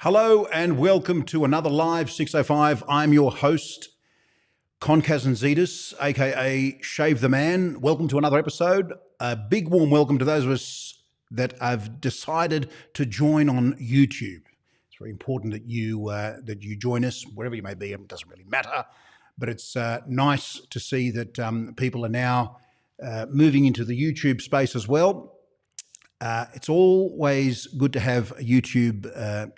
Hello and welcome to another Live 605. I'm your host, Konkazanzidis, aka Shave the Man. Welcome to another episode. A big warm welcome to those of us that have decided to join on YouTube. It's very important that you join us wherever you may be. It doesn't really matter, but it's nice to see that people are now moving into the YouTube space as well. It's always good to have YouTube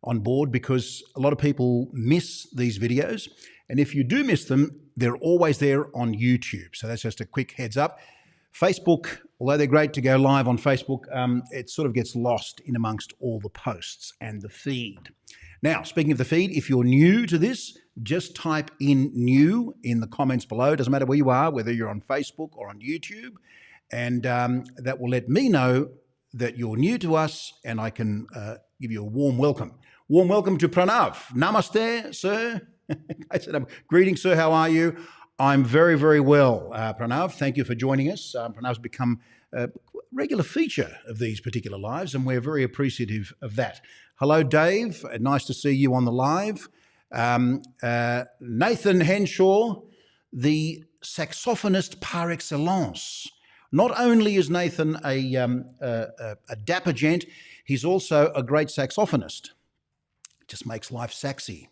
on board because a lot of people miss these videos, and if you do miss them, they're always there on YouTube. So that's just a quick heads up. Facebook, although they're great to go live on Facebook, it sort of gets lost in amongst all the posts and the feed. Now, speaking of the feed, if you're new to this, just type in new in the comments below. It doesn't matter where you are, whether you're on Facebook or on YouTube, and that will let me know that you're new to us, and I can give you a warm welcome. Warm welcome to Pranav. Namaste, sir. I said, greetings, sir. How are you? I'm very, very well, Pranav. Thank you for joining us. Pranav's become a regular feature of these particular lives, and we're very appreciative of that. Hello, Dave. Nice to see you on the live. Nathan Henshaw, the saxophonist par excellence. Not only is Nathan a dapper gent, he's also a great saxophonist. Just makes life sexy.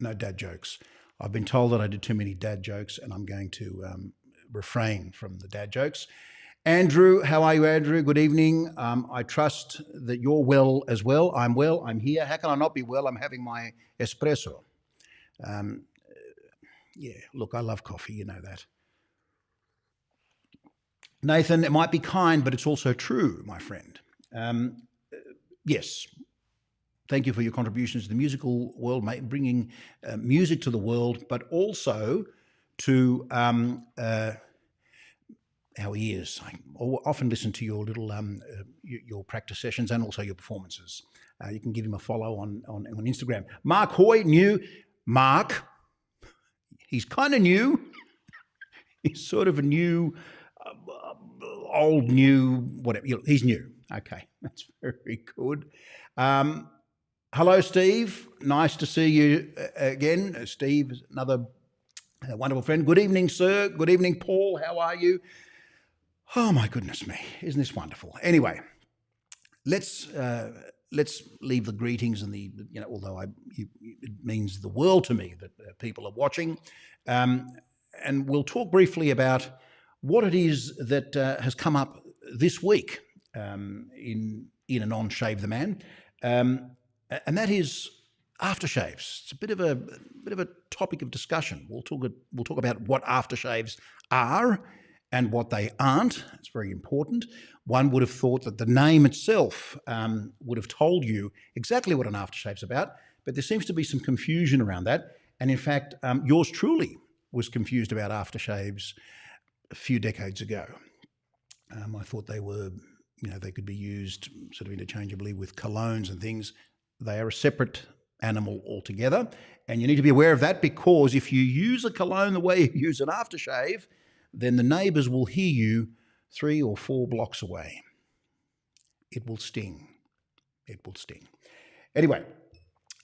No dad jokes. I've been told that I did too many dad jokes, and I'm going to refrain from the dad jokes. Andrew, how are you, Andrew? Good evening. I trust that you're well as well. I'm well. I'm here. How can I not be well? I'm having my espresso. Yeah, look, I love coffee. You know that. Nathan, it might be kind, but it's also true, my friend. Yes. Thank you for your contributions to the musical world, mate, bringing music to the world, but also to our ears. I often listen to your little your practice sessions and also your performances. You can give him a follow on Instagram. Mark Hoy, new. Mark, he's kind of new. He's sort of a new, old, new, whatever. He's new. Okay, that's very good. Hello, Steve. Nice to see you again. Steve is another wonderful friend. Good evening, sir. Good evening, Paul. How are you? Oh, my goodness me. Isn't this wonderful? Anyway, let's leave the greetings and the, although it means the world to me that people are watching. And we'll talk briefly about what it is that has come up this week in and on Shave the Man. And that is aftershaves. It's a bit of a topic of discussion. We'll talk about what aftershaves are and what they aren't. It's very important. One would have thought that the name itself would have told you exactly what an aftershave's about, but there seems to be some confusion around that. And in fact, yours truly was confused about aftershaves a few decades ago. I thought they were, they could be used sort of interchangeably with colognes and things. They are a separate animal altogether, and you need to be aware of that, because if you use a cologne the way you use an aftershave, then the neighbours will hear you 3 or 4 blocks away. It will sting. It will sting. Anyway,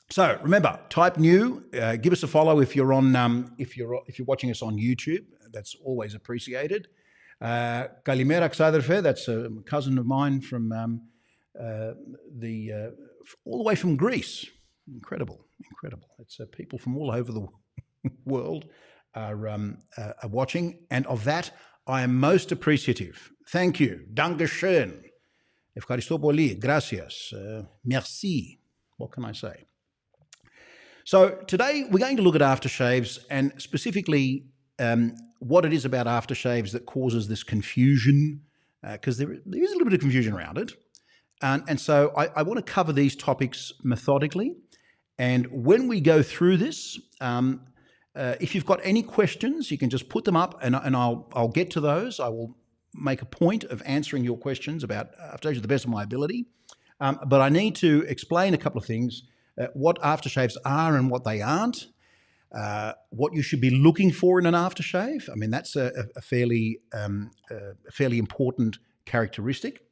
so remember, type new. Give us a follow if you're on if you're watching us on YouTube. That's always appreciated. Kalimera Xaderfe, that's a cousin of mine from all the way from Greece. Incredible. It's people from all over the world are watching, and of that I am most appreciative. Thank you. Danke schön. Ευχαριστώ πολύ. Gracias. Merci. What can I say? So today we're going to look at aftershaves, and specifically what it is about aftershaves that causes this confusion, because there is a little bit of confusion around it. And so I want to cover these topics methodically. And when we go through this, if you've got any questions, you can just put them up, and I'll get to those. I will make a point of answering your questions about aftershaves to the best of my ability. But I need to explain a couple of things, what aftershaves are and what they aren't, what you should be looking for in an aftershave. I mean, that's a fairly important characteristic.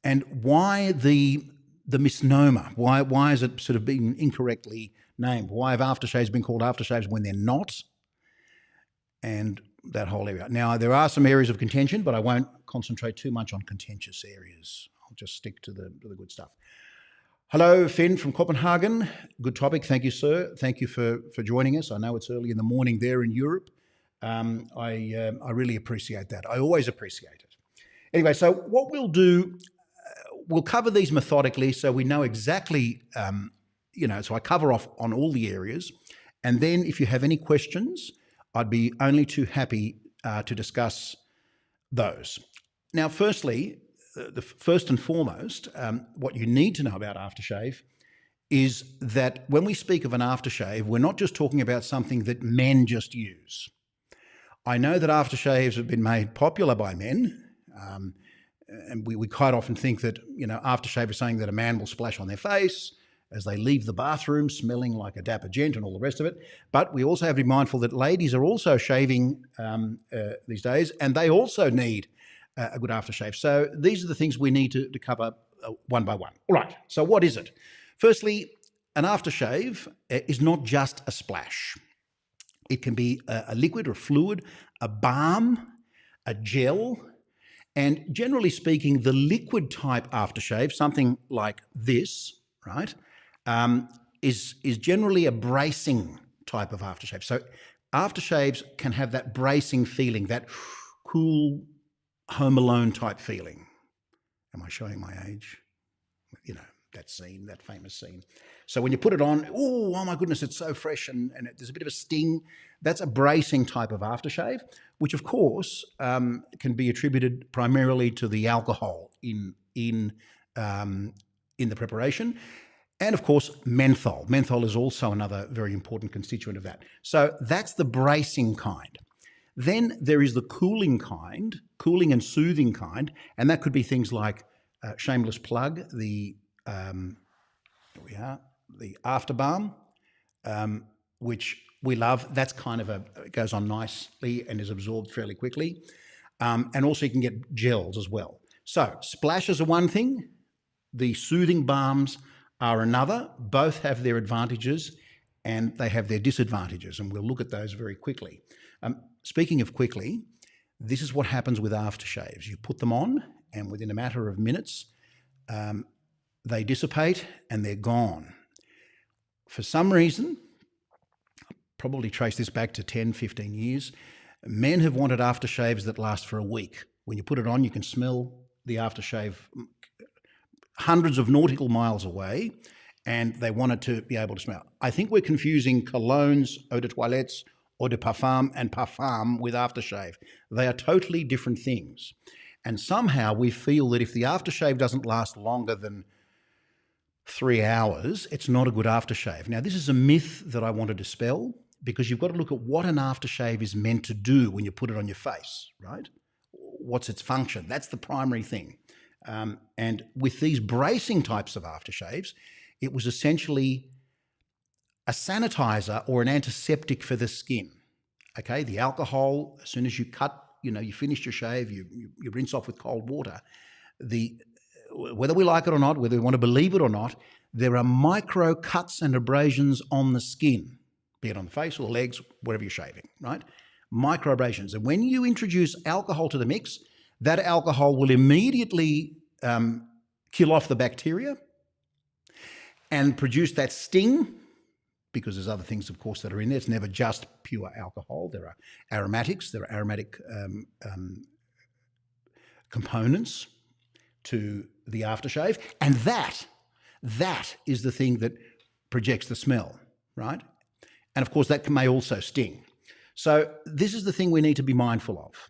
And why the misnomer? Why is it sort of being incorrectly named? Why have aftershaves been called aftershaves when they're not? And that whole area. Now, there are some areas of contention, but I won't concentrate too much on contentious areas. I'll just stick to the good stuff. Hello, Finn from Copenhagen. Good topic. Thank you, sir. Thank you for joining us. I know it's early in the morning there in Europe. I really appreciate that. I always appreciate it. Anyway, so what we'll do, we'll cover these methodically so we know exactly, so I cover off on all the areas. And then if you have any questions, I'd be only too happy to discuss those. Now, firstly, first and foremost, what you need to know about aftershave is that when we speak of an aftershave, we're not just talking about something that men just use. I know that aftershaves have been made popular by men, and we quite often think that, aftershave is something that a man will splash on their face as they leave the bathroom smelling like a dapper gent and all the rest of it. But we also have to be mindful that ladies are also shaving these days, and they also need a good aftershave. So these are the things we need to cover one by one. All right, so what is it? Firstly, an aftershave is not just a splash. It can be a liquid or a fluid, a balm, a gel, and generally speaking, the liquid type aftershave, something like this, right, is generally a bracing type of aftershave. So aftershaves can have that bracing feeling, that cool Home Alone type feeling. Am I showing my age? That scene, that famous scene. So when you put it on, oh my goodness, it's so fresh and there's a bit of a sting. That's a bracing type of aftershave, which of course can be attributed primarily to the alcohol in the preparation. And of course, menthol. Menthol is also another very important constituent of that. So that's the bracing kind. Then there is the cooling kind, cooling and soothing kind, and that could be things like shameless plug, the after balm, which we love. That's kind of it goes on nicely and is absorbed fairly quickly. And also you can get gels as well. So splashes are one thing, the soothing balms are another. Both have their advantages and they have their disadvantages, and we'll look at those very quickly. Speaking of quickly, this is what happens with aftershaves. You put them on and within a matter of minutes, they dissipate and they're gone. For some reason, probably trace this back to 10, 15 years, men have wanted aftershaves that last for a week. When you put it on, you can smell the aftershave hundreds of nautical miles away, and they wanted to be able to smell. I think we're confusing colognes, eau de toilettes, eau de parfum, and parfum with aftershave. They are totally different things. And somehow we feel that if the aftershave doesn't last longer than 3 hours, it's not a good aftershave. Now, this is a myth that I want to dispel, because you've got to look at what an aftershave is meant to do when you put it on your face, right? What's its function? That's the primary thing. And with these bracing types of aftershaves, it was essentially a sanitizer or an antiseptic for the skin. Okay, the alcohol, as soon as you cut, you finish your shave, you rinse off with cold water. Whether we like it or not, whether we want to believe it or not, there are micro cuts and abrasions on the skin, be it on the face or the legs, wherever you're shaving, right? Micro abrasions. And when you introduce alcohol to the mix, that alcohol will immediately kill off the bacteria and produce that sting, because there's other things, of course, that are in there. It's never just pure alcohol. There are aromatics, there are aromatic components to the aftershave, and that is the thing that projects the smell, right? And of course, that may also sting. So this is the thing we need to be mindful of.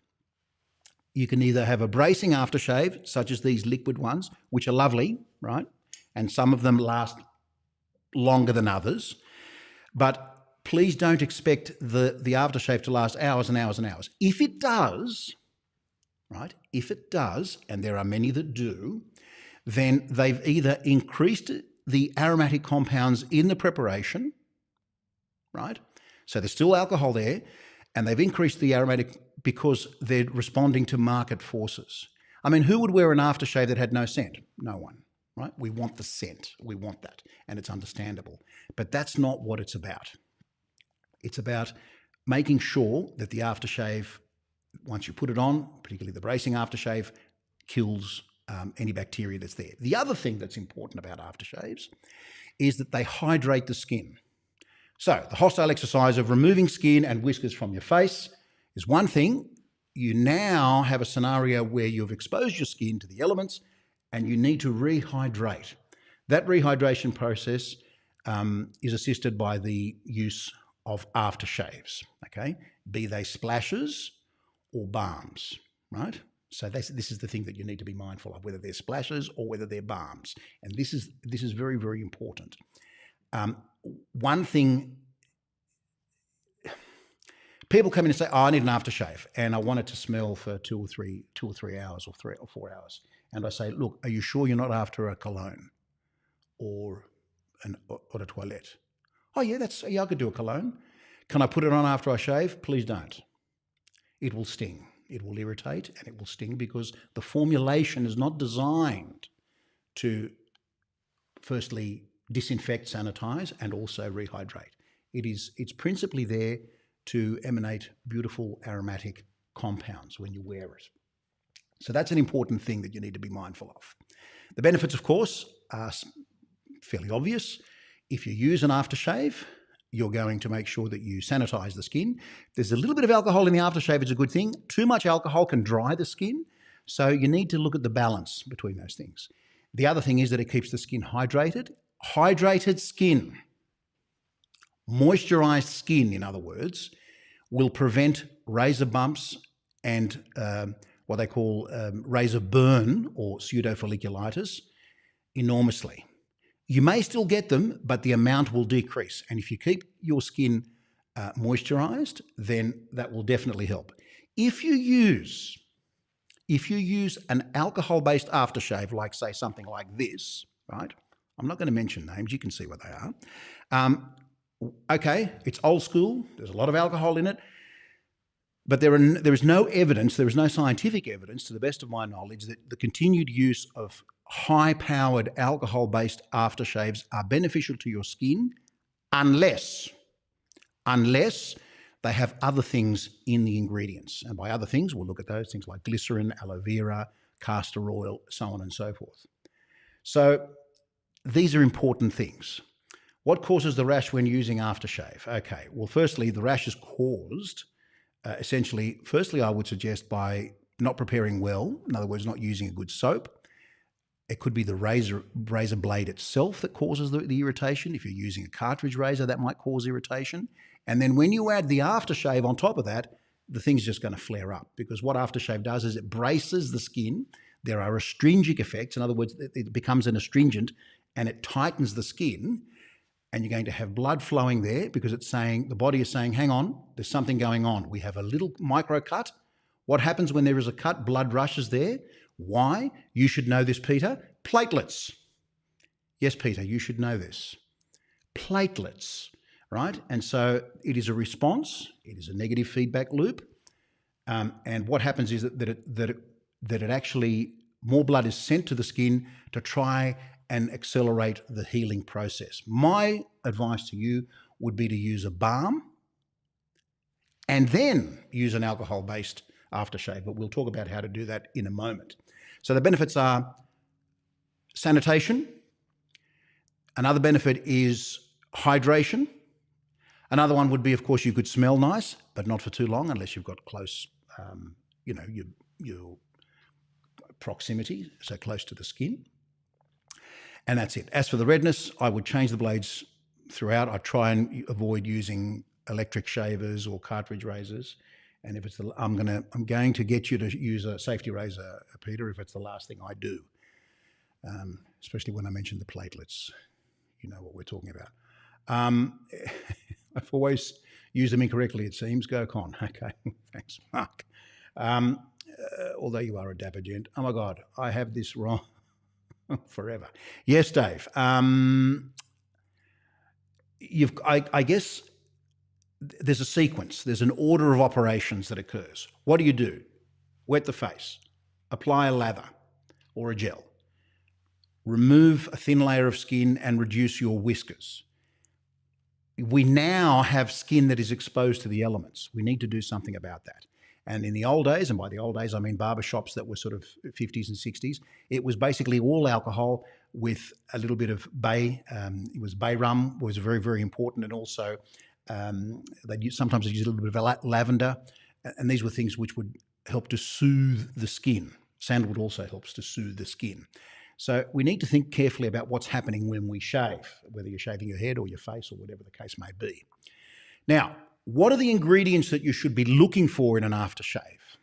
You can either have a bracing aftershave, such as these liquid ones, which are lovely, right? And some of them last longer than others. But please don't expect the aftershave to last hours and hours and hours. If it does, right, and there are many that do, then they've either increased the aromatic compounds in the preparation, right? So there's still alcohol there, and they've increased the aromatic because they're responding to market forces. I mean, who would wear an aftershave that had no scent? No one, right? We want the scent. We want that, and it's understandable. But that's not what it's about. It's about making sure that the aftershave, once you put it on, particularly the bracing aftershave, kills any bacteria that's there. The other thing that's important about aftershaves is that they hydrate the skin. So the hostile exercise of removing skin and whiskers from your face is one thing. You now have a scenario where you've exposed your skin to the elements and you need to rehydrate. That rehydration process is assisted by the use of aftershaves, okay? Be they splashes or balms, right? So this is the thing that you need to be mindful of, whether they're splashes or whether they're balms. And this is very, very important. One thing, people come in and say, oh, I need an aftershave and I want it to smell for 2 or 3 hours or 3 or 4 hours. And I say, look, are you sure you're not after a cologne or an eau de toilette? Oh yeah, I could do a cologne. Can I put it on after I shave? Please don't. It will sting. It will irritate and it will sting because the formulation is not designed to firstly disinfect, sanitize, and also rehydrate. It's principally there to emanate beautiful aromatic compounds when you wear it. So that's an important thing that you need to be mindful of. The benefits, of course, are fairly obvious. If you use an aftershave, you're going to make sure that you sanitize the skin. There's a little bit of alcohol in the aftershave, it's a good thing. Too much alcohol can dry the skin, so you need to look at the balance between those things. The other thing is that it keeps the skin hydrated. Hydrated skin, moisturized skin, in other words, will prevent razor bumps and what they call razor burn or pseudofolliculitis enormously. You may still get them, but the amount will decrease. And if you keep your skin moisturized, then that will definitely help. If you use an alcohol-based aftershave, like say something like this, right? I'm not going to mention names. You can see what they are. Okay, it's old school. There's a lot of alcohol in it. But there is no evidence, there is no scientific evidence, to the best of my knowledge, that the continued use of high-powered alcohol-based aftershaves are beneficial to your skin unless they have other things in the ingredients. And by other things, we'll look at those things like glycerin, aloe vera, castor oil, so on and so forth. So these are important things. What causes the rash when using aftershave? Okay, well, firstly, the rash is caused firstly, I would suggest by not preparing well, in other words, not using a good soap. It could be the razor blade itself that causes the irritation. If you're using a cartridge razor, that might cause irritation. And then when you add the aftershave on top of that, the thing's just going to flare up, because what aftershave does is it braces the skin. There are astringent effects. In other words, it becomes an astringent and it tightens the skin. And you're going to have blood flowing there because the body is saying, hang on, there's something going on. We have a little micro cut. What happens when there is a cut? Blood rushes there. Why? You should know this, Peter. Platelets. Yes, Peter, you should know this. Platelets, right? And so it is a response. It is a negative feedback loop. And what happens is that it actually, more blood is sent to the skin to try and accelerate the healing process. My advice to you would be to use a balm and then use an alcohol-based aftershave, but we'll talk about how to do that in a moment. So the benefits are sanitation. Another benefit is hydration. Another one would be, of course, you could smell nice, but not for too long unless you've got close, your proximity, so close to the skin. And that's it. As for the redness, I would change the blades throughout. I try and avoid using electric shavers or cartridge razors. And if it's I'm going to get you to use a safety razor, Peter, if it's the last thing I do. Especially when I mention the platelets, you know what we're talking about. I've always used them incorrectly, it seems. Go con. Okay, thanks, Mark. Although you are a dapper gent. Oh my God, I have this wrong. Forever. Yes, Dave. I guess there's a sequence. There's an order of operations that occurs. What do? Wet the face. apply a lather or a gel, remove a thin layer of skin and reduce your whiskers. We now have skin that is exposed to the elements. We need to do something about that. And in the old days, and by the old days I mean barbershops that were sort of 50s and 60s, it was basically all alcohol with a little bit of bay. It was bay rum was very, very important, and also sometimes they used a little bit of lavender, and these were things which would help to soothe the skin. Sandalwood also helps to soothe the skin. So we need to think carefully about what's happening when we shave, whether you're shaving your head or your face or whatever the case may be. Now, what are the ingredients that you should be looking for in an aftershave?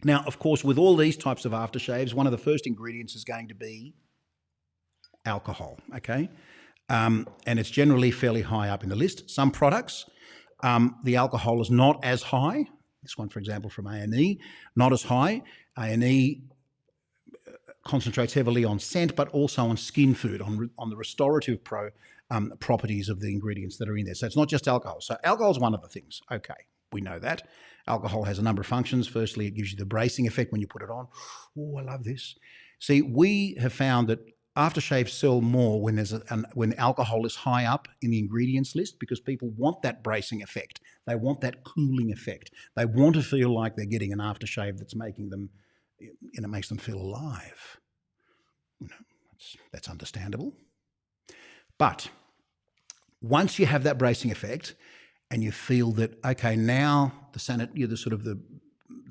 Now, of course, with all these types of aftershaves, one of the first ingredients is going to be alcohol, okay? And it's generally fairly high up in the list. Some products, the alcohol is not as high. This one, for example, from A&E, not as high. A&E concentrates heavily on scent, but also on skin food, on the restorative properties of the ingredients that are in there. So it's not just alcohol. So alcohol is one of the things. Okay, we know that. Alcohol has a number of functions. Firstly, it gives you the bracing effect when you put it on. Oh, I love this. See, we have found that aftershaves sell more when alcohol is high up in the ingredients list, because people want that bracing effect. They want that cooling effect. They want to feel like they're getting an aftershave that's making them, makes them feel alive. That's understandable. But once you have that bracing effect and you feel that, okay, now the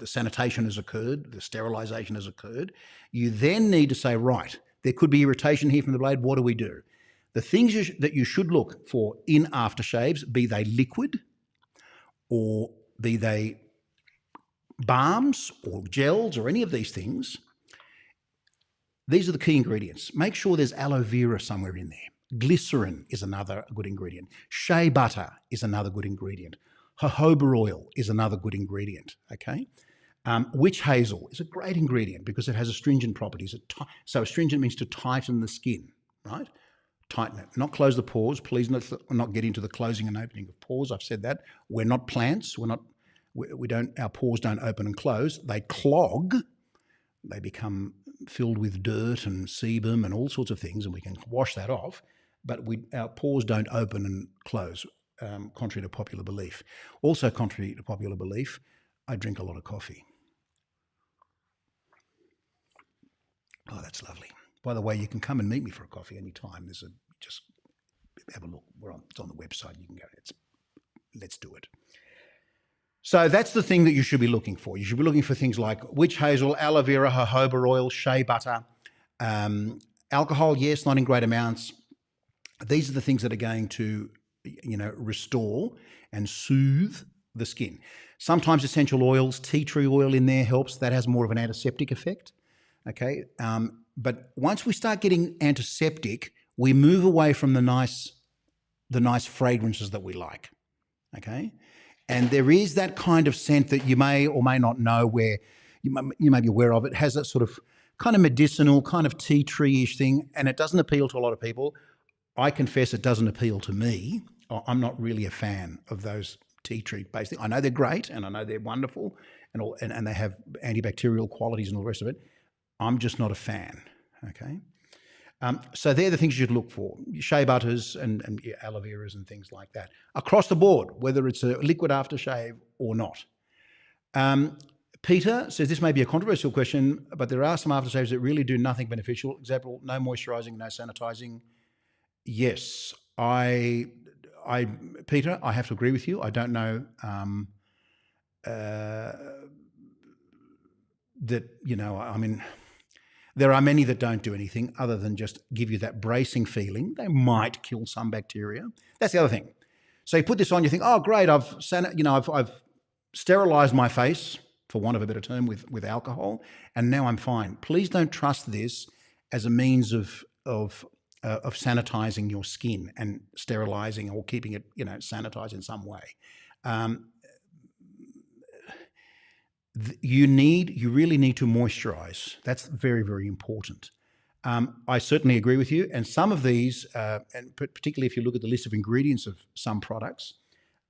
sanitation has occurred, the sterilisation has occurred, you then need to say, right, there could be irritation here from the blade. What do we do? The things that you should look for in aftershaves, be they liquid or be they balms or gels or any of these things, these are the key ingredients. Make sure there's aloe vera somewhere in there. Glycerin is another good ingredient. Shea butter is another good ingredient. Jojoba oil is another good ingredient, okay? Witch hazel is a great ingredient because it has astringent properties. So astringent means to tighten the skin, right? Tighten it, not close the pores. Please not get into the closing and opening of pores. I've said that. We're not plants. Our pores don't open and close. They clog. They become filled with dirt and sebum and all sorts of things, and we can wash that off. But our pores don't open and close, contrary to popular belief. Also contrary to popular belief, I drink a lot of coffee. Oh, that's lovely. By the way, you can come and meet me for a coffee anytime. Just have a look. It's on the website. You can go. Let's do it. So that's the thing that you should be looking for. You should be looking for things like witch hazel, aloe vera, jojoba oil, shea butter, alcohol, yes, not in great amounts. These are the things that are going to, restore and soothe the skin. Sometimes essential oils, tea tree oil in there helps. That has more of an antiseptic effect. Okay, but once we start getting antiseptic, we move away from the nice fragrances that we like. Okay. And there is that kind of scent that you may or may not know, where you may be aware of. It has that sort of kind of medicinal, kind of tea tree-ish thing, and it doesn't appeal to a lot of people. I confess it doesn't appeal to me. I'm not really a fan of those tea tree-based things. I know they're great, and I know they're wonderful, and they have antibacterial qualities and all the rest of it. I'm just not a fan, okay? So they're the things you should look for, shea butters and aloe veras and things like that. Across the board, whether it's a liquid aftershave or not. Peter says, this may be a controversial question, but there are some aftershaves that really do nothing beneficial. Example, no moisturising, no sanitising. Yes, Peter, I have to agree with you. I don't know there are many that don't do anything other than just give you that bracing feeling. They might kill some bacteria. That's the other thing. So you put this on, you think, oh, great, I've sterilised my face, for want of a better term, with alcohol, and now I'm fine. Please don't trust this as a means of sanitising your skin and sterilising or keeping it, sanitised in some way. You really need to moisturise. That's very, very important. I certainly agree with you. And some of these, and particularly if you look at the list of ingredients of some products,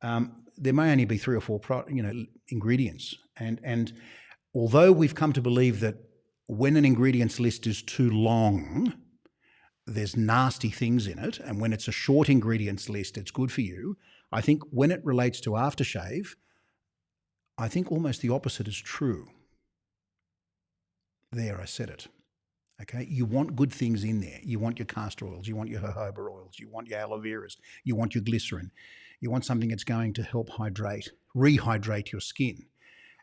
there may only be 3 or 4 ingredients. And although we've come to believe that when an ingredients list is too long, there's nasty things in it. And when it's a short ingredients list, it's good for you. I think when it relates to aftershave, I think almost the opposite is true. There, I said it. Okay, you want good things in there. You want your castor oils, you want your jojoba oils, you want your aloe veras, you want your glycerin. You want something that's going to help rehydrate your skin.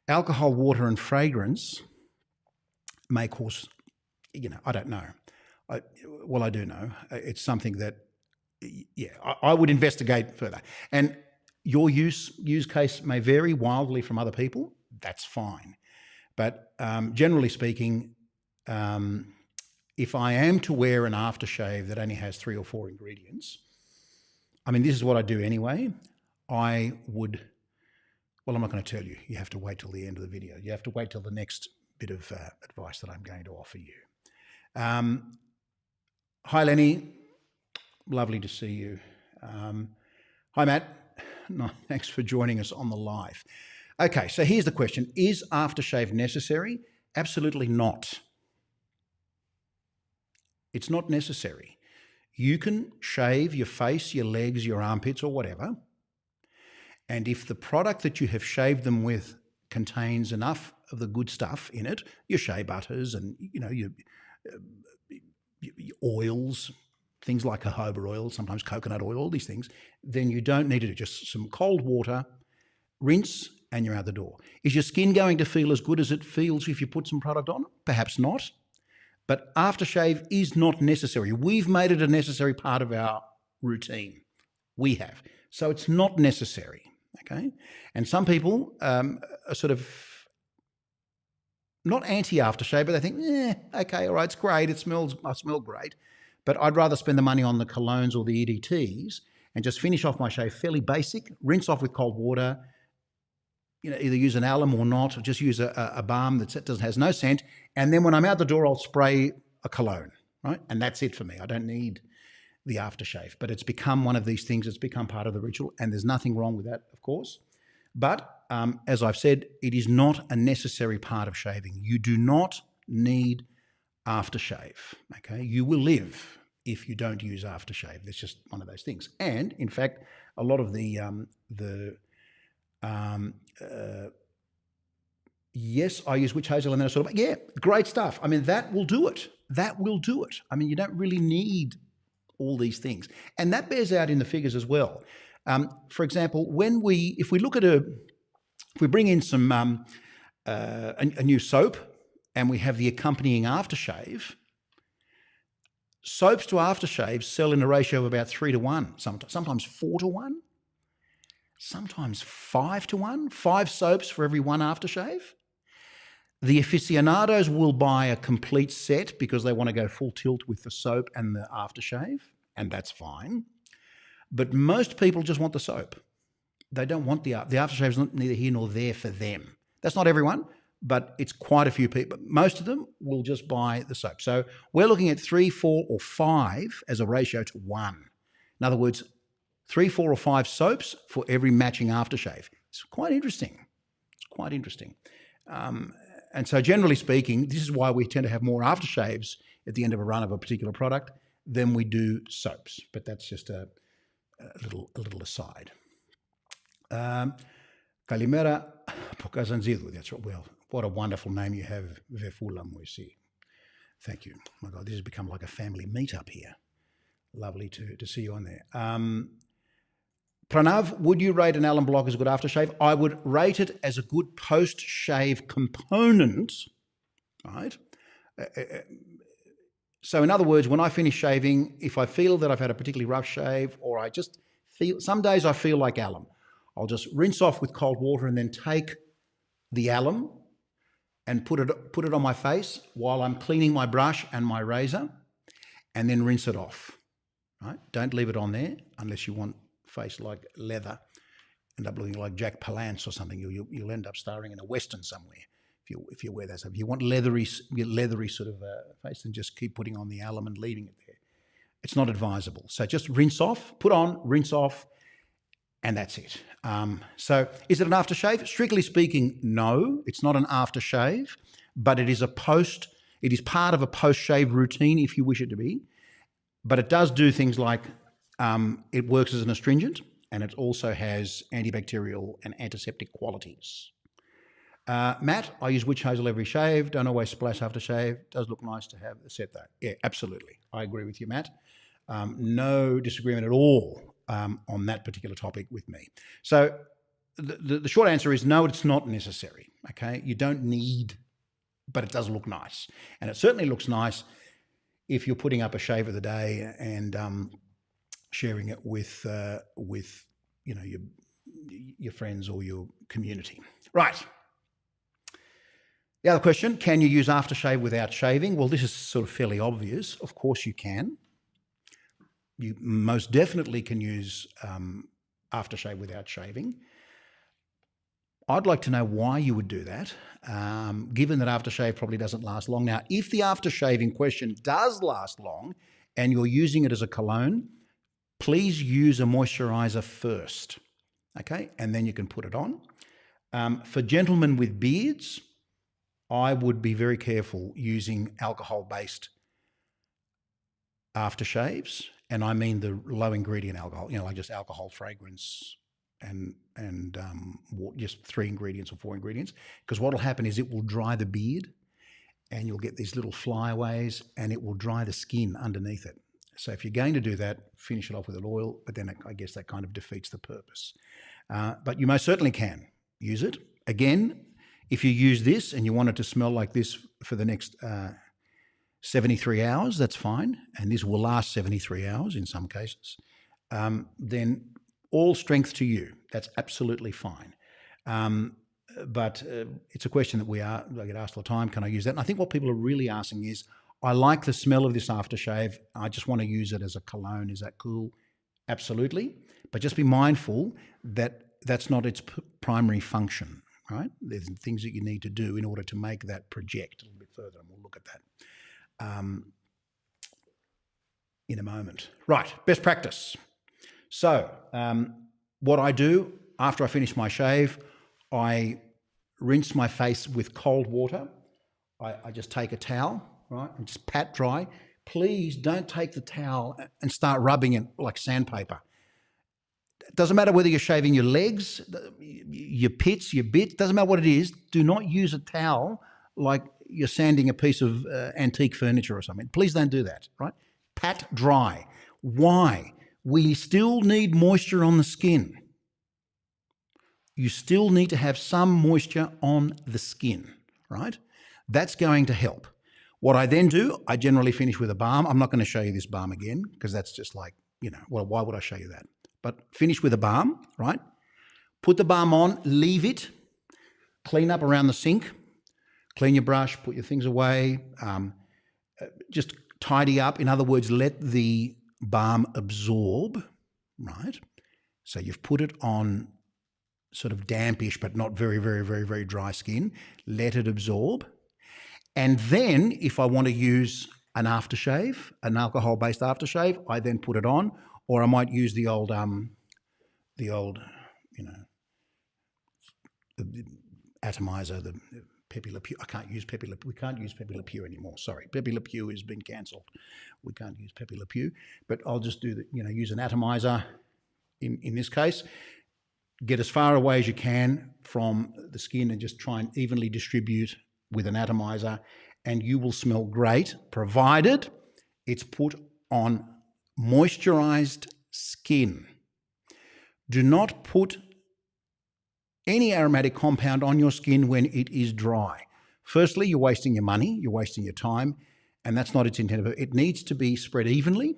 Alcohol, water, and fragrance may cause, I don't know. I do know. It's something that, I would investigate further. And your use case may vary wildly from other people. That's fine. But generally speaking, if I am to wear an aftershave that only has 3 or 4 ingredients, I mean, this is what I do anyway. I would, I'm not going to tell you. You have to wait till the end of the video. You have to wait till the next bit of advice that I'm going to offer you. Hi, Lenny. Lovely to see you. Hi, Matt. No, thanks for joining us on the live. Okay, so here's the question. Is aftershave necessary? Absolutely not. It's not necessary. You can shave your face, your legs, your armpits, or whatever. And if the product that you have shaved them with contains enough of the good stuff in it, your shea butters and your oils, things like jojoba oil, sometimes coconut oil, all these things, then you don't need to do just some cold water, rinse, and you're out the door. Is your skin going to feel as good as it feels if you put some product on? Perhaps not. But aftershave is not necessary. We've made it a necessary part of our routine. We have. So it's not necessary, okay? And some people are sort of not anti-aftershave, but they think, okay, all right, it's great. I smell great. But I'd rather spend the money on the colognes or the EDTs and just finish off my shave fairly basic, rinse off with cold water, either use an alum or not, or just use a balm that has no scent. And then when I'm out the door, I'll spray a cologne, right? And that's it for me. I don't need the aftershave. But it's become one of these things. It's become part of the ritual, and there's nothing wrong with that, of course. But as I've said, it is not a necessary part of shaving. You do not need aftershave, okay? You will live if you don't use aftershave. It's just one of those things. And in fact, a lot of yes, I use witch hazel, and then I sort of, great stuff. I mean, that will do it. That will do it. I mean, you don't really need all these things. And that bears out in the figures as well. For example, if we bring in some, a new soap and we have the accompanying aftershave, soaps to aftershaves sell in a ratio of about 3 to 1, sometimes 4 to 1. Sometimes 5 to 1, 5 soaps for every 1 aftershave. The aficionados will buy a complete set because they want to go full tilt with the soap and the aftershave, and that's fine. But most people just want the soap. They don't want the aftershave's neither here nor there for them. That's not everyone, but it's quite a few people. Most of them will just buy the soap. So we're looking at 3, 4, or 5 as a ratio to 1. In other words, 3, 4, or 5 soaps for every matching aftershave. It's quite interesting. It's quite interesting. And so generally speaking, this is why we tend to have more aftershaves at the end of a run of a particular product than we do soaps. But that's just a little aside. Kalimera Pokazanzidu. That's right. Well, what a wonderful name you have, Vefula Moisi. Thank you. My God, this has become like a family meetup here. Lovely to see you on there. Pranav, would you rate an alum block as a good aftershave? I would rate it as a good post-shave component, right? So in other words, when I finish shaving, if I feel that I've had a particularly rough shave, or I just feel, some days I feel like alum, I'll just rinse off with cold water and then take the alum and put it on my face while I'm cleaning my brush and my razor, and then rinse it off, right? Don't leave it on there unless you want face like leather, end up looking like Jack Palance or something. You'll end up starring in a Western somewhere if you wear that stuff. If you want leathery sort of face, then just keep putting on the alum and leaving it there. It's not advisable. So just rinse off, put on, rinse off, and that's it. So is it an aftershave? Strictly speaking, no, it's not an aftershave, but it is It is part of a post-shave routine if you wish it to be, but it does do things like it works as an astringent, and it also has antibacterial and antiseptic qualities. Matt, I use witch hazel every shave. Don't always splash after shave. Does look nice to have set that. Yeah, absolutely. I agree with you, Matt. No disagreement at all on that particular topic with me. So the short answer is no, it's not necessary. Okay, you don't need, but it does look nice, and it certainly looks nice if you're putting up a shave of the day and sharing it with your friends or your community. Right. The other question, can you use aftershave without shaving? Well, this is sort of fairly obvious. Of course you can. You most definitely can use aftershave without shaving. I'd like to know why you would do that, given that aftershave probably doesn't last long. Now, if the aftershave in question does last long and you're using it as a cologne, please use a moisturizer first, okay? And then you can put it on. For gentlemen with beards, I would be very careful using alcohol-based aftershaves, and I mean the low ingredient alcohol, like just alcohol, fragrance, and just 3 ingredients or 4 ingredients, because what will happen is it will dry the beard and you'll get these little flyaways and it will dry the skin underneath it. So if you're going to do that, finish it off with an oil, but then I guess that kind of defeats the purpose. But you most certainly can use it. Again, if you use this and you want it to smell like this for the next 73 hours, that's fine. And this will last 73 hours in some cases. Then all strength to you. That's absolutely fine. But it's a question that I get asked all the time, can I use that? And I think what people are really asking is, I like the smell of this aftershave. I just want to use it as a cologne. Is that cool? Absolutely. But just be mindful that that's not its primary function, right? There's things that you need to do in order to make that project a little bit further, and we'll look at that in a moment. Right, best practice. So what I do after I finish my shave, I rinse my face with cold water. I just take a towel, right, and just pat dry. Please don't take the towel and start rubbing it like sandpaper. It doesn't matter whether you're shaving your legs, your pits, your bits, doesn't matter what it is. Do not use a towel like you're sanding a piece of antique furniture or something. Please don't do that, right? Pat dry. Why? We still need moisture on the skin. You still need to have some moisture on the skin, right? That's going to help. What I then do, I generally finish with a balm. I'm not going to show you this balm again because that's just like, well, why would I show you that? But finish with a balm, right? Put the balm on, leave it, clean up around the sink, clean your brush, put your things away, just tidy up. In other words, let the balm absorb, right? So you've put it on sort of dampish but not very, very, very, very dry skin. Let it absorb. And then if I want to use an aftershave, an alcohol-based aftershave, I then put it on, or I might use the old atomizer, the Pepe Le Pew. I can't use Pepe Le Pew. We can't use Pepe Le Pew anymore. Sorry, Pepe Le Pew has been cancelled. We can't use Pepe Le Pew. But I'll just do use an atomizer in this case. Get as far away as you can from the skin and just try and evenly distribute with an atomizer, and you will smell great, provided it's put on moisturized skin. Do not put any aromatic compound on your skin when it is dry. Firstly, you're wasting your money, you're wasting your time, and that's not its intent. It needs to be spread evenly,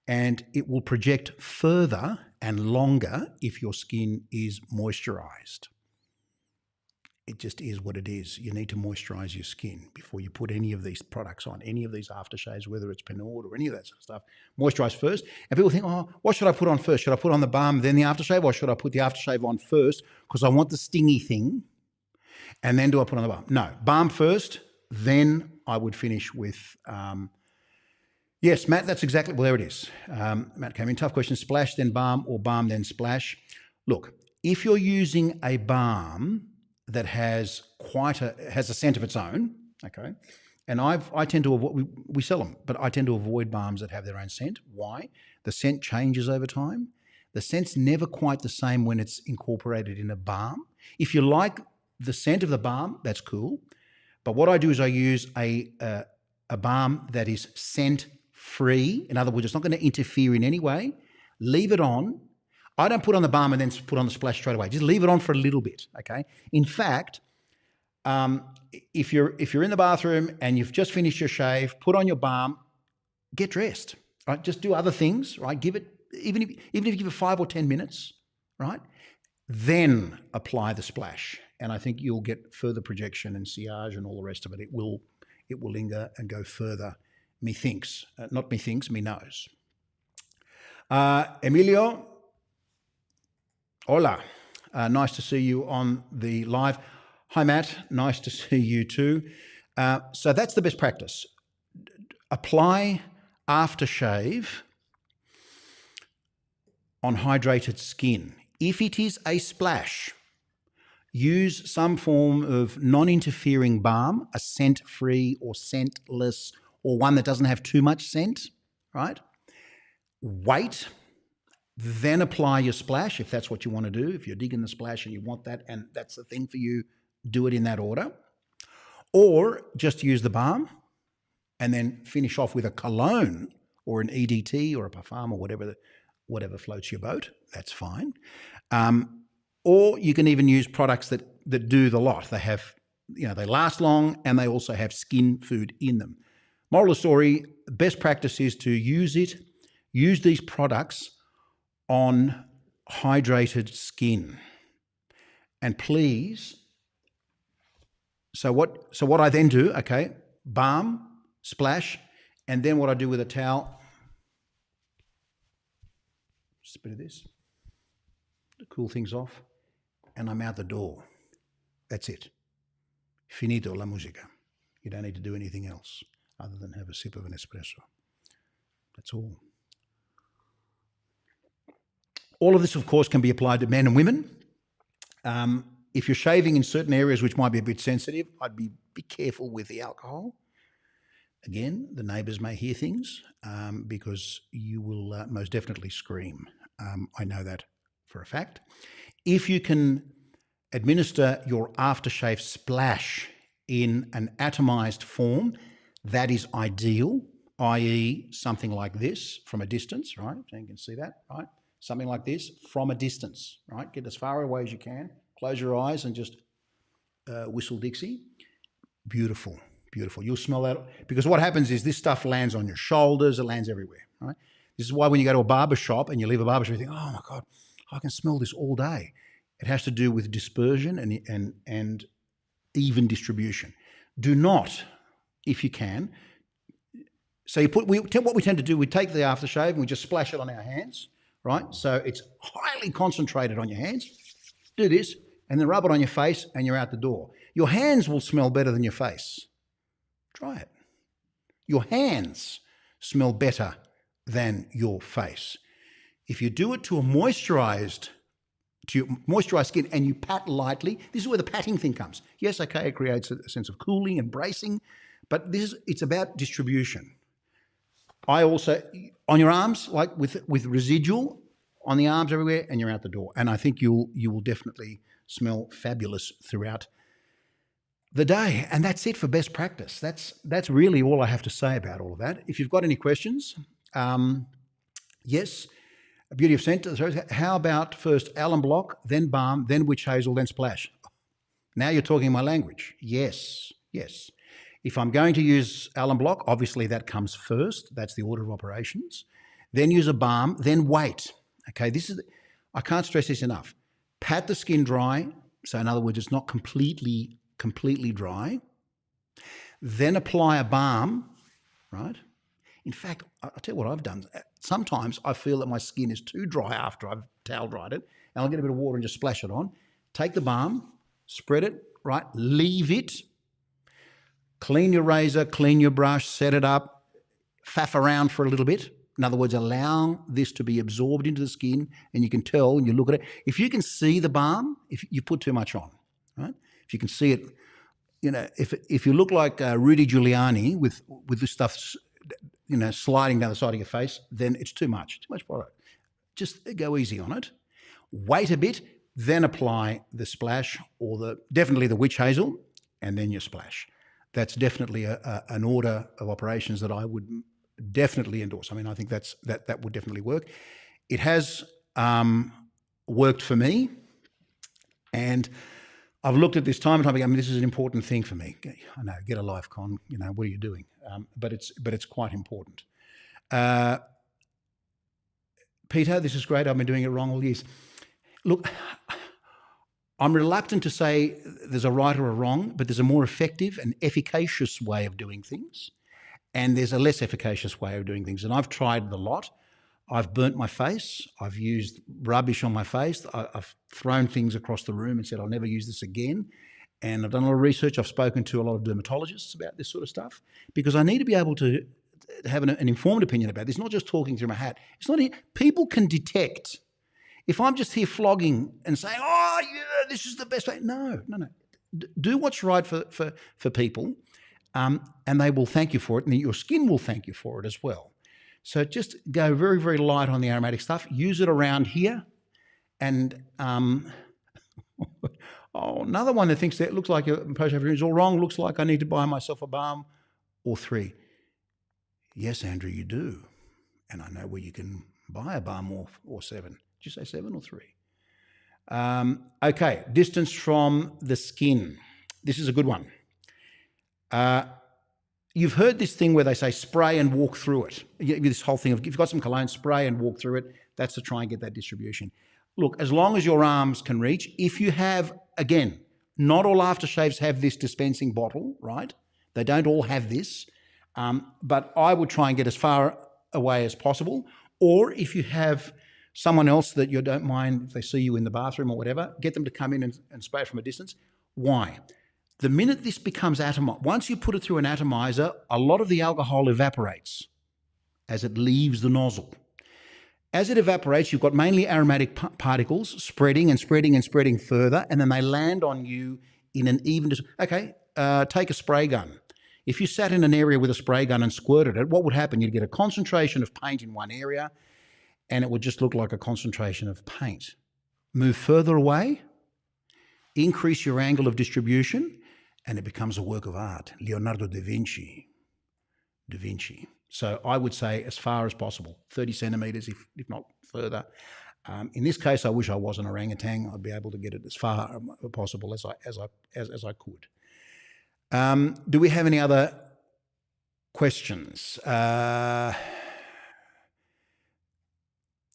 and it will project further and longer if your skin is moisturized. It just is what it is. You need to moisturize your skin before you put any of these products on, any of these aftershaves, whether it's Penord or any of that sort of stuff. Moisturize first. And people think, oh, what should I put on first? Should I put on the balm, then the aftershave, or should I put the aftershave on first because I want the stingy thing? And then do I put on the balm? No, balm first, then I would finish with, yes, Matt, that's exactly, well, there it is. Matt came in, tough question, splash, then balm, or balm, then splash. Look, if you're using a balm that has a scent of its own, okay, And I tend to avoid, we sell them, but I tend to avoid balms that have their own scent. Why? The scent changes over time. The scent's never quite the same when it's incorporated in a balm. If you like the scent of the balm, that's cool. But what I do is I use a balm that is scent free. In other words, it's not going to interfere in any way. Leave it on. I don't put on the balm and then put on the splash straight away. Just leave it on for a little bit, okay? In fact, if you're in the bathroom and you've just finished your shave, put on your balm, get dressed, right? Just do other things, right? Give it, even if you give it 5 or 10 minutes, right? Then apply the splash. And I think you'll get further projection and sillage and all the rest of it. It will linger and go further, methinks. Not methinks, me knows. Emilio, hola. Nice to see you on the live. Hi, Matt. Nice to see you too. So that's the best practice. Apply aftershave on hydrated skin. If it is a splash, use some form of non-interfering balm, a scent-free or scentless, or one that doesn't have too much scent, right? Wait, then apply your splash if that's what you want to do. If you're digging the splash and you want that and that's the thing for you, do it in that order. Or just use the balm and then finish off with a cologne or an EDT or a parfum or whatever floats your boat. That's fine. Or you can even use products that do the lot. They have, they last long and they also have skin food in them. Moral of the story, best practice is to use these products on hydrated skin. And please, so what I then do, okay, balm, splash, and then what I do with a towel, just a bit of this, to cool things off, and I'm out the door. That's it. Finito la musica. You don't need to do anything else other than have a sip of an espresso. That's all. All of this, of course, can be applied to men and women. If you're shaving in certain areas which might be a bit sensitive, I'd be careful with the alcohol. Again, the neighbours may hear things because you will most definitely scream. I know that for a fact. If you can administer your aftershave splash in an atomized form, that is ideal, i.e. something like this from a distance, right? So you can see that, right? Something like this from a distance, right? Get as far away as you can, close your eyes and just whistle Dixie. Beautiful, beautiful. You'll smell that, because what happens is this stuff lands on your shoulders, it lands everywhere, right? This is why when you go to a barber shop and you leave a barber shop, you think, oh my God, I can smell this all day. It has to do with dispersion and even distribution. Do not, if you can, so what we tend to do, we take the aftershave and we just splash it on our hands, right? So it's highly concentrated on your hands. Do this and then rub it on your face and you're out the door. Your hands will smell better than your face. Try it. Your hands smell better than your face. If you do it to your moisturized skin and you pat lightly, this is where the patting thing comes. Yes, okay, it creates a sense of cooling and bracing, but it's about distribution. I also, on your arms, like with residual on the arms everywhere, and you're out the door. And I think you will definitely smell fabulous throughout the day. And that's it for best practice. That's really all I have to say about all of that. If you've got any questions, yes, beauty of scent. How about first alum block, then balm, then witch hazel, then splash? Now you're talking my language. Yes, yes. If I'm going to use alum block, obviously that comes first. That's the order of operations. Then use a balm, then wait. Okay, I can't stress this enough. Pat the skin dry. So in other words, it's not completely dry. Then apply a balm, right? In fact, I'll tell you what I've done. Sometimes I feel that my skin is too dry after I've towel dried it, and I'll get a bit of water and just splash it on. Take the balm, spread it, right? Leave it. Clean your razor, clean your brush, set it up, faff around for a little bit. In other words, allow this to be absorbed into the skin, and you can tell when you look at it. If you can see the balm, if you put too much on, right? If you can see it, if you look like Rudy Giuliani with this stuff, sliding down the side of your face, then it's too much product. Just go easy on it. Wait a bit, then apply the splash or definitely the witch hazel, and then your splash. That's definitely an order of operations that I would definitely endorse. I mean, I think that would definitely work. It has worked for me, and I've looked at this time and time again. I mean, this is an important thing for me. I know, get a life, Con. What are you doing? But it's quite important. Peter, this is great. I've been doing it wrong all years. Look, I'm reluctant to say there's a right or a wrong, but there's a more effective and efficacious way of doing things, and there's a less efficacious way of doing things. And I've tried the lot. I've burnt my face. I've used rubbish on my face. I've thrown things across the room and said, I'll never use this again. And I've done a lot of research. I've spoken to a lot of dermatologists about this sort of stuff because I need to be able to have an informed opinion about this, not just talking through my hat. It's not people can detect. If I'm just here flogging and saying, oh, yeah, this is the best way. No. Do what's right for people, and they will thank you for it, and your skin will thank you for it as well. So just go very, very light on the aromatic stuff. Use it around here. And another one that thinks that it looks like your post-shave is all wrong, looks like I need to buy myself a balm or 3. Yes, Andrew, you do. And I know where you can buy a balm or 7. Did you say 7 or 3? Okay, distance from the skin. This is a good one. You've heard this thing where they say spray and walk through it. This whole thing of if you've got some cologne, spray and walk through it. That's to try and get that distribution. Look, as long as your arms can reach, if you have, again, not all aftershaves have this dispensing bottle, right? They don't all have this. But I would try and get as far away as possible. Or if you have someone else that you don't mind if they see you in the bathroom or whatever, get them to come in and spray from a distance. Why? The minute this becomes atomized, once you put it through an atomizer, a lot of the alcohol evaporates as it leaves the nozzle. As it evaporates, you've got mainly aromatic particles spreading and spreading and spreading further, and then they land on you in an even... Okay, take a spray gun. If you sat in an area with a spray gun and squirted it, what would happen? You'd get a concentration of paint in one area, and it would just look like a concentration of paint. Move further away, increase your angle of distribution, and it becomes a work of art. Leonardo da Vinci. So I would say as far as possible, 30 centimetres, if not further. In this case, I wish I was an orangutan. I'd be able to get it as far as possible as I could. Do we have any other questions?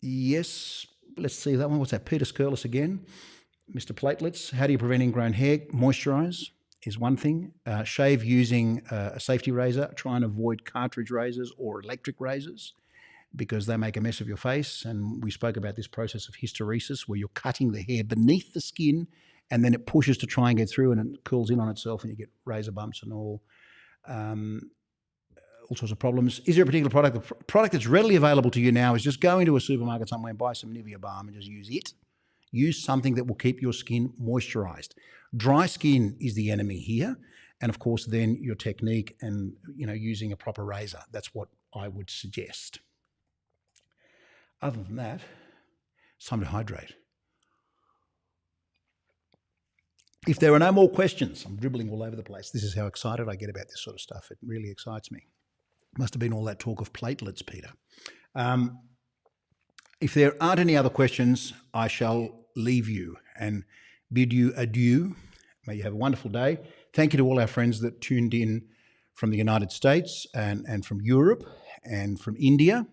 Yes, let's see that one. What's that? Peter Skirlis again. Mr. Platelets, how do you prevent ingrown hair? Moisturise is one thing. Shave using a safety razor. Try and avoid cartridge razors or electric razors because they make a mess of your face. And we spoke about this process of hysteresis where you're cutting the hair beneath the skin and then it pushes to try and get through and it curls in on itself and you get razor bumps and all sorts of problems. Is there a particular product? The product that's readily available to you now is just go into a supermarket somewhere and buy some Nivea balm and just use it. Use something that will keep your skin moisturized. Dry skin is the enemy here. And of course, then your technique and, using a proper razor. That's what I would suggest. Other than that, it's time to hydrate. If there are no more questions, I'm dribbling all over the place. This is how excited I get about this sort of stuff. It really excites me. Must have been all that talk of platelets, Peter. If there aren't any other questions, I shall leave you and bid you adieu. May you have a wonderful day. Thank you to all our friends that tuned in from the United States and from Europe and from India.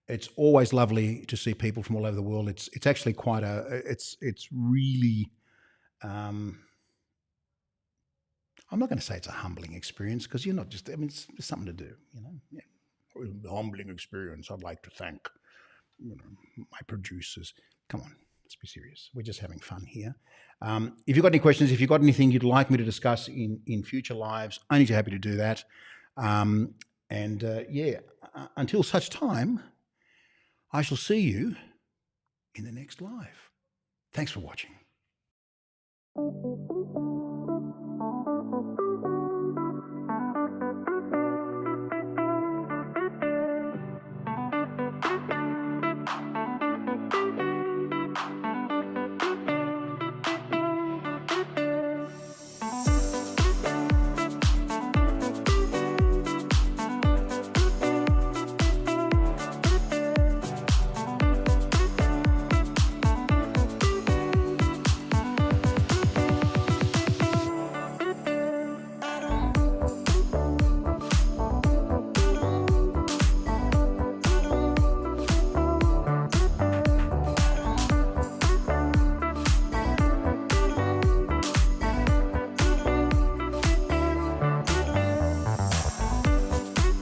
It's always lovely to see people from all over the world. It's actually quite it's really, I'm not going to say it's a humbling experience because you're not just, it's something to do, Yeah. A humbling experience. I'd like to thank, my producers. Come on, let's be serious. We're just having fun here. If you've got any questions, if you've got anything you'd like me to discuss in future lives, only too happy to do that. Until such time, I shall see you in the next live. Thanks for watching.